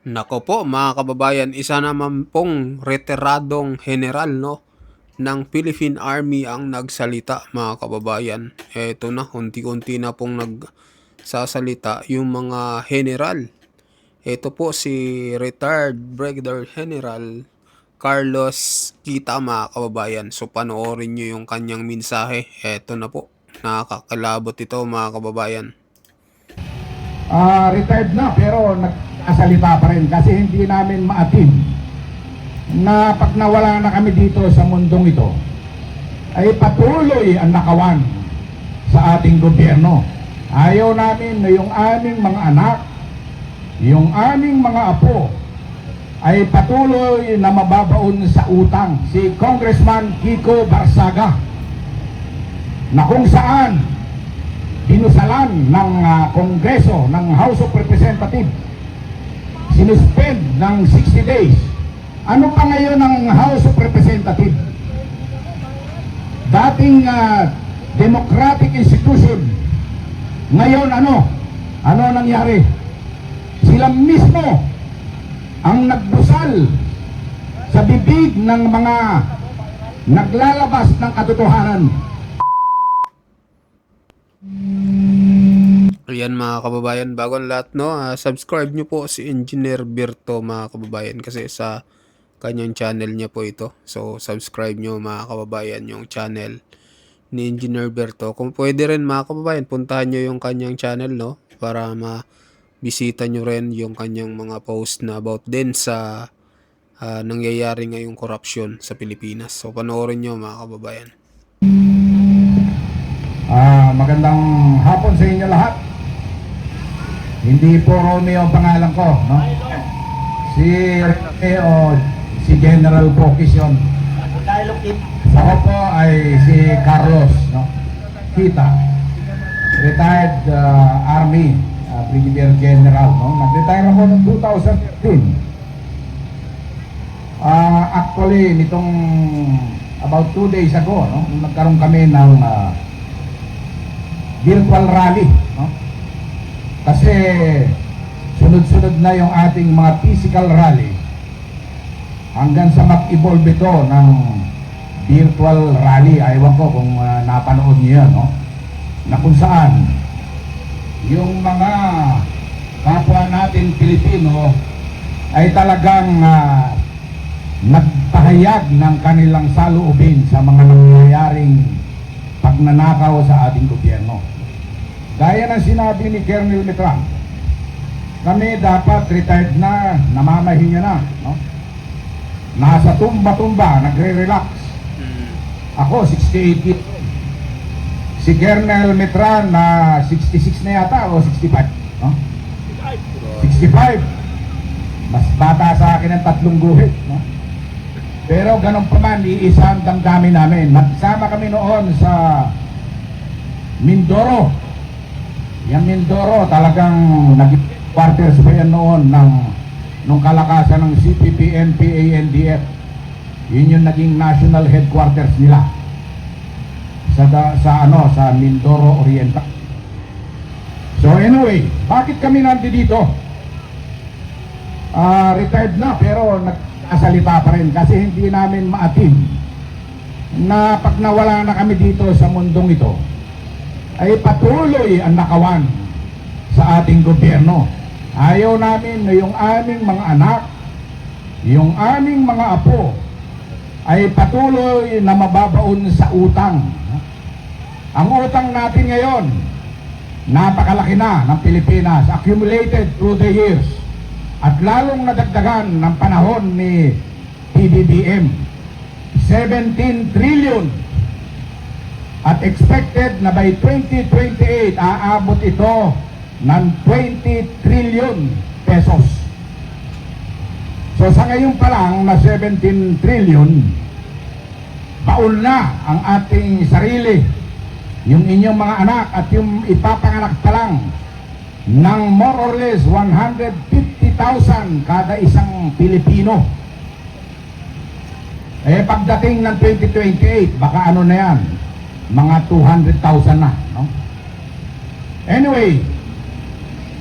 Nako po mga kababayan, isa naman pong retiradong general ng Philippine Army ang nagsalita mga kababayan. Eto na, unti-unti na pong nagsasalita yung mga general. Ito po si retired Brigadier General Carlos Kita mga kababayan. So panoorin nyo yung kanyang mensahe. Eto na po, nakakakilabot ito mga kababayan. Retired na pero nagsasalita pa rin kasi hindi namin maatim na pag nawala na kami dito sa mundong ito ay patuloy ang nakawan sa ating gobyerno. Ayaw namin na yung aming mga anak, yung aming mga apo ay patuloy na mababaon sa utang. Si Congressman Kiko Barsaga na kung saan dinusalan ng Kongreso, ng House of Representatives, sinuspend ng 60 days. Ano pa ngayon ang House of Representatives? Dating democratic institution. Ngayon ano? Ano nangyari? Sila mismo ang nagbusal sa bibig ng mga naglalabas ng katotohanan. Ayan mga kababayan, bago ang lahat subscribe nyo po si Engineer Berto mga kababayan kasi sa kanyang channel niya po ito. So subscribe nyo mga kababayan yung channel ni Engineer Berto. Kung pwede rin mga kababayan, puntahan nyo yung kanyang channel para mabisita nyo rin yung kanyang mga post na about din sa nangyayari ngayong korupsyon sa Pilipinas. So panoorin nyo mga kababayan. Magandang hapon sa inyo lahat. Hindi po Romeo ang pangalan ko, no? Si General Bokis yun. Ako po ay si Carlos, no? Kita, retired Army Brigadier General, no? Nag-retire ako noong 2013. Actually, nitong about 2 days ago, no? Nagkaroon kami ng virtual rally, no? Kasi sunod-sunod na yung ating mga physical rally hanggang sa mag-evolve ito ng virtual rally. Ayaw ko kung napanood niyo yan, no? Na kung saan yung mga kapwa natin Pilipino ay talagang nagpahayag ng kanilang saloobin sa mga nangyayaring pagnanakaw sa ating gobyerno. Gaya ng sinabi ni Colonel Mitran, kami dapat retired na, namamahinga na, no? Nasa tumba-tumba, nagre-relax. Ako, 68 years. Si Colonel Mitran na 66 na yata o 65, no? 65. Mas bata sa akin ng 3 guhit, no? Pero ganun pa man, iisa ang damdamin namin. Nagsama kami noon sa Mindoro. Yung Mindoro talagang nag-quarters pa yan noon nung kalakasan ng CPP, NPA, NDF. Yun yung naging national headquarters nila sa Mindoro Oriental. So anyway, bakit kami nandito? Retired na pero nagsasalita pa rin kasi hindi namin maatim na pag nawala na kami dito sa mundong ito ay patuloy ang nakawan sa ating gobyerno. Ayaw namin na yung aming mga anak, yung aming mga apo ay patuloy na mababaon sa utang. Ang utang natin ngayon, napakalaki na ng Pilipinas, accumulated through the years, at lalong nadagdagan ng panahon ni PBBM. 17 trillion. At expected na by 2028, aabot ito ng 20 trillion pesos. So sa ngayon pa lang na 17 trillion, baon na ang ating sarili, yung inyong mga anak at yung ipapanganak pa lang ng more or less 150,000 kada isang Pilipino. Pagdating ng 2028, baka ano na yan, mga 200,000 na, no? Anyway,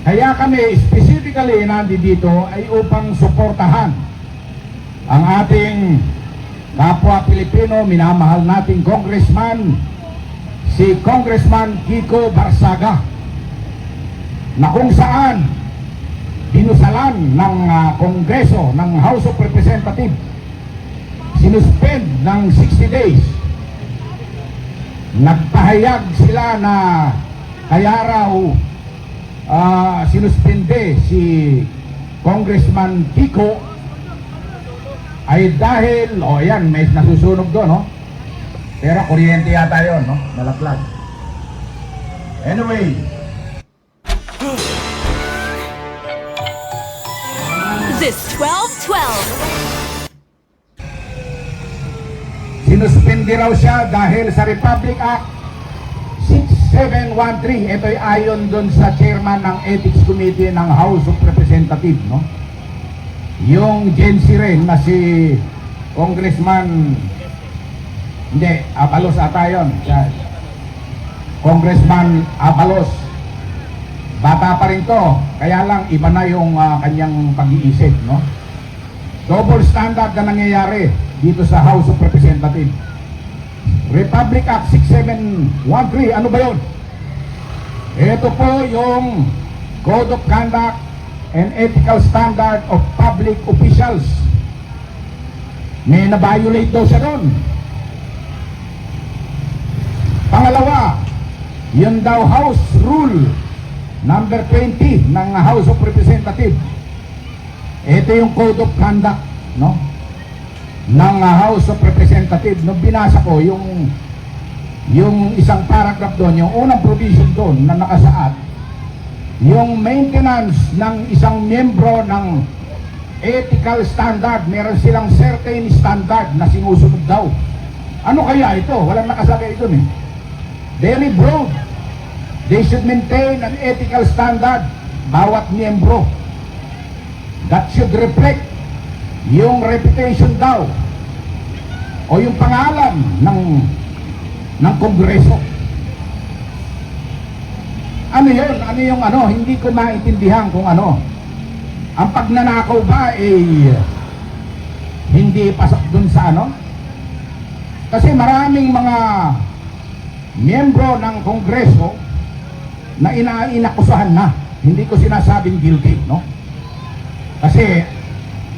Kaya kami specifically nandito ay upang suportahan ang ating kapwa Pilipino, minamahal nating congressman, si Congressman Kiko Barsaga, na kung saan dinusalan ng Kongreso, ng House of Representatives, sinuspend ng 60 days. Nagpahayag sila na kaya raw sinuspende si Congressman Kiko ay dahil, ayan, may nasusunog doon, no? Pero kuryente yata yun, no? Nalaglag. Anyway, This 12-12. sinuspende raw siya dahil sa Republic Act 6713. Ito ay ayon doon sa chairman ng Ethics Committee ng House of Representatives, no? Yung Gen Z rin na si Congressman, hindi, Abalos ata yun. Congressman Abalos. Bata pa rin to, kaya lang iba na yung kanyang pag-iisip, no? Double standard na nangyayari dito sa House of Representatives. Republic Act 6713, ano ba yun? Ito po yung Code of Conduct and Ethical Standard of Public Officials. May na-violate daw siya doon. Pangalawa, yun daw House Rule number 20 ng House of Representatives. Ito yung Code of Conduct, no? Ng House of Representatives. Nung binasa ko yung isang paragraph doon, yung unang provision doon na nakasaad, yung maintenance ng isang miyembro ng ethical standard, meron silang certain standard na sinusunod daw. Ano kaya ito? Walang nakasabi ito, eh. Very broad. They should maintain an ethical standard, bawat miyembro. That should reflect yung reputation daw o yung pangalan ng Kongreso. Ano yun? Ano yung ano? Hindi ko maintindihan kung ano. Ang pagnanakaw ba hindi pasok dun sa ano? Kasi maraming mga miyembro ng Kongreso na inakusahan na. Hindi ko sinasabing guilty, no? Kasi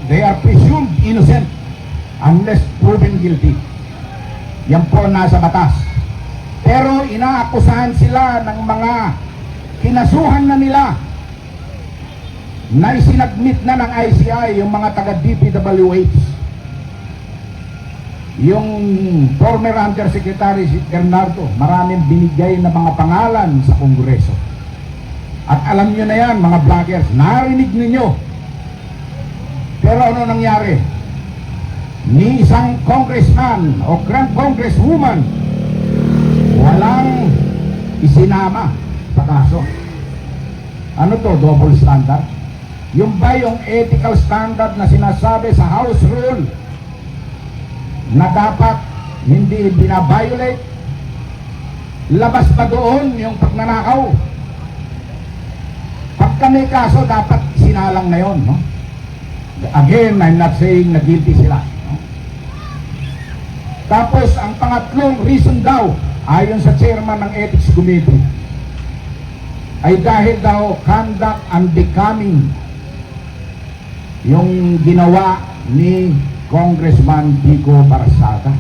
they are presumed innocent unless proven guilty. Yan po nasa batas. Pero inaakusahan sila ng mga kinasuhan na nila na isinagmit na ng ICI, yung mga taga-DPWH. Yung former Undersecretary si Bernardo, maraming binigay na mga pangalan sa Kongreso. At alam nyo na yan, mga vloggers, narinig ninyo. Pero ano nangyari? Ni isang congressman o grand congresswoman walang isinama sa kaso. Ano to? Double standard? Yung ba yung ethical standard na sinasabi sa House Rule na dapat hindi binabiolate? Labas pa doon yung pagnanakaw? Pagka may kaso, dapat sinalang na yon, no? Again, I'm not saying na guilty sila, no? Tapos, ang pangatlong reason daw, ayon sa chairman ng Ethics Committee, ay dahil daw conduct unbecoming yung ginawa ni Congressman Kiko Barsaga.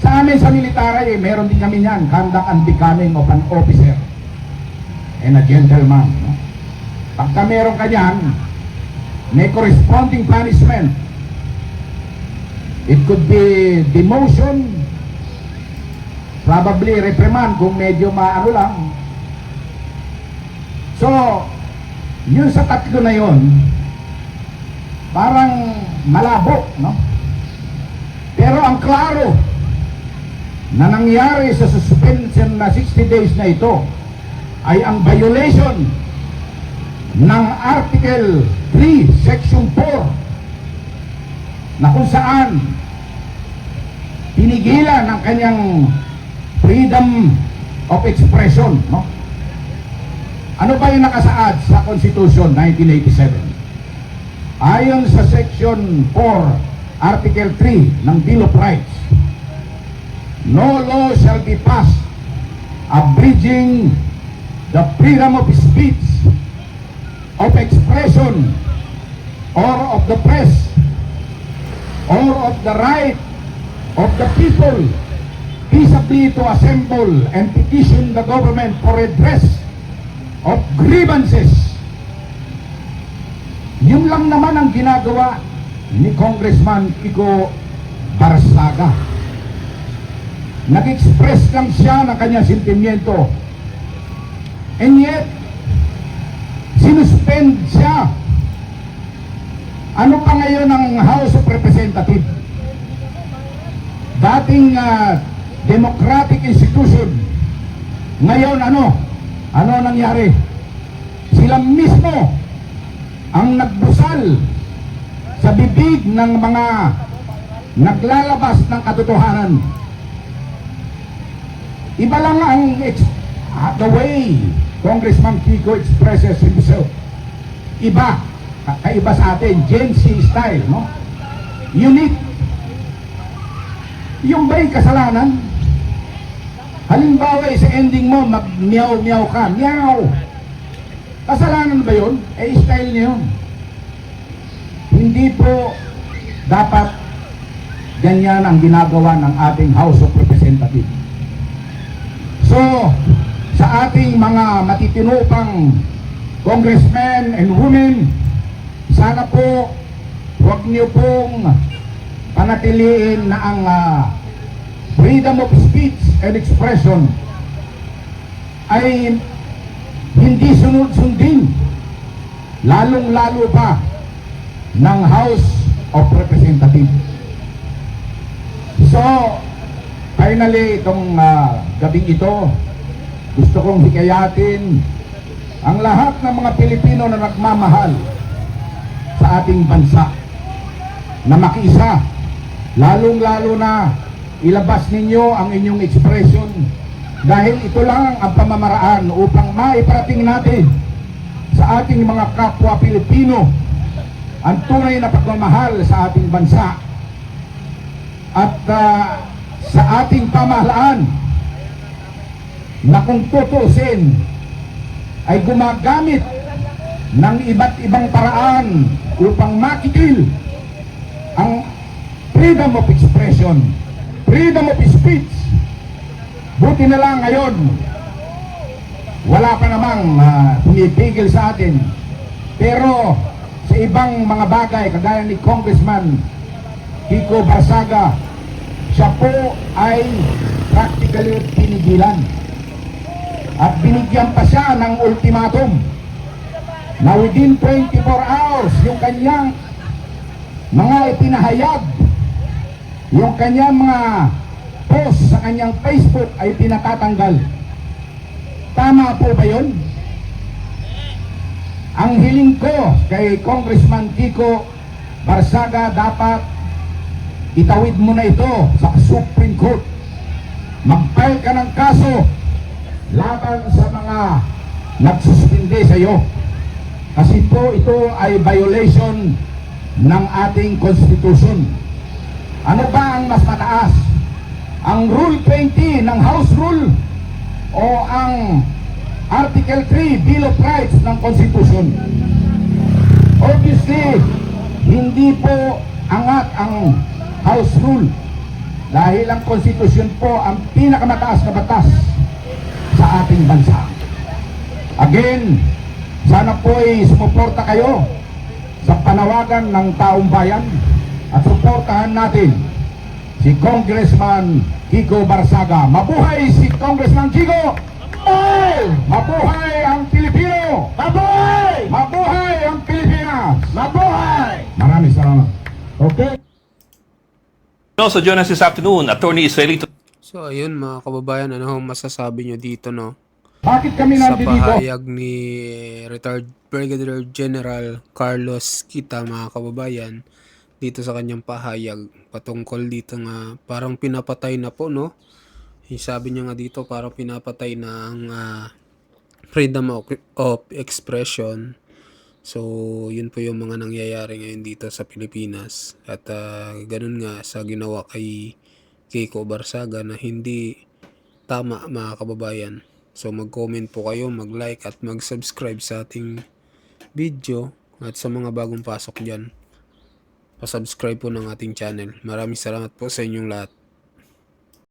Sa amin sa military, meron din kami yan, conduct unbecoming of an officer and a gentleman, no? Pagka meron ka yan, may corresponding punishment. It could be demotion, probably reprimand kung medyo maano lang. So, yun sa tatlo na yun, parang malabo, no? Pero ang klaro na nangyari sa suspension na 60 days na ito ay ang violation ng Article 3, Section 4, na kung saan pinigilan ang kanyang freedom of expression, no? Ano ba yung nakasaad sa Constitution 1987? Ayon sa Section 4, Article 3 ng Bill of Rights, no law shall be passed abridging the freedom of speech, of expression, or of the press, or of the right of the people peaceably to assemble and petition the government for redress of grievances. Yun lang naman ang ginagawa ni Congressman Kiko Barsaga. Nag-express lang siya ng kanyang sentimiento. And yet, sinuspend siya. Ano pa ngayon ang House of Representatives? Dating democratic institution. Ngayon ano? Ano nangyari? Sila mismo ang nagbusal sa bibig ng mga naglalabas ng katotohanan. Iba lang ang the way Congressman Kiko expresses himself. Iba, kaiba sa atin, Gen Z style, no? Unique. Yung ba'y kasalanan? Halimbawa, sa ending mo, mag-meow-meow ka, meow. Kasalanan ba yun? Eh, style niya yun. Hindi po dapat ganyan ang ginagawa ng ating House of Representatives. So, sa ating mga matitinupang congressmen and women, sana po huwag niyo pong panatiliin na ang freedom of speech and expression ay hindi sunod-sundin, lalong-lalo pa ng House of Representatives. So, finally, itong gabing ito, gusto kong hikayatin ang lahat ng mga Pilipino na nagmamahal sa ating bansa na makiisa, lalong-lalo na ilabas ninyo ang inyong expression dahil ito lang ang pamamaraan upang maiparating natin sa ating mga kapwa Pilipino ang tunay na pagmamahal sa ating bansa at sa ating pamahalaan na kung tutusin ay gumagamit ng iba't ibang paraan upang makikil ang freedom of expression, freedom of speech. Buti na lang ngayon, wala pa namang pumipigil sa atin. Pero sa ibang mga bagay, kagaya ni Congressman Kiko Barsaga, siya po ay practically pinigilan. At binigyan pa siya ng ultimatum na within 24 hours yung kanyang mga ipinahayag, yung kanyang mga post sa kanyang Facebook ay pinatatanggal. Tama po ba yun? Ang hiling ko kay Congressman Kiko Barsaga, dapat itawid mo na ito sa Supreme Court. Mag-file ka ng kaso laban sa mga nagsuspinde sa iyo. Kasi po ito ay violation ng ating Constitution. Ano ba ang mas mataas? Ang Rule 20 ng House Rule o ang Article 3 Bill of Rights ng Constitution? Obviously, hindi po angat ang House Rule dahil ang Constitution po ang pinakamataas na batas sa ating bansa. Again, sana po ay sumuporta kayo sa panawagan ng taong bayan at suportahan natin si Congressman Kiko Barsaga. Mabuhay si Congressman Kiko! Mabuhay! Mabuhay ang Pilipino! Mabuhay! Mabuhay ang Pilipinas! Mabuhay! Maraming salamat. Okay? Also join us this afternoon, Attorney Israelito. So ayun mga kababayan, ano hong masasabi nyo dito, no? Bakit kami Sa nandito dito? pahayag ni retired Brigadier General Carlos Kita, mga kababayan, dito sa kanyang pahayag patungkol dito nga parang pinapatay na po, no? Sabi niya nga dito parang pinapatay na ang freedom of expression. So, yun po yung mga nangyayari ngayon dito sa Pilipinas. At ganun nga sa ginawa kay Kiko Barsaga na hindi tama, mga kababayan. So, mag-comment po kayo, mag-like at mag-subscribe sa ating video. At sa mga bagong pasok dyan, pasubscribe po ng ating channel. Maraming salamat po sa inyong lahat.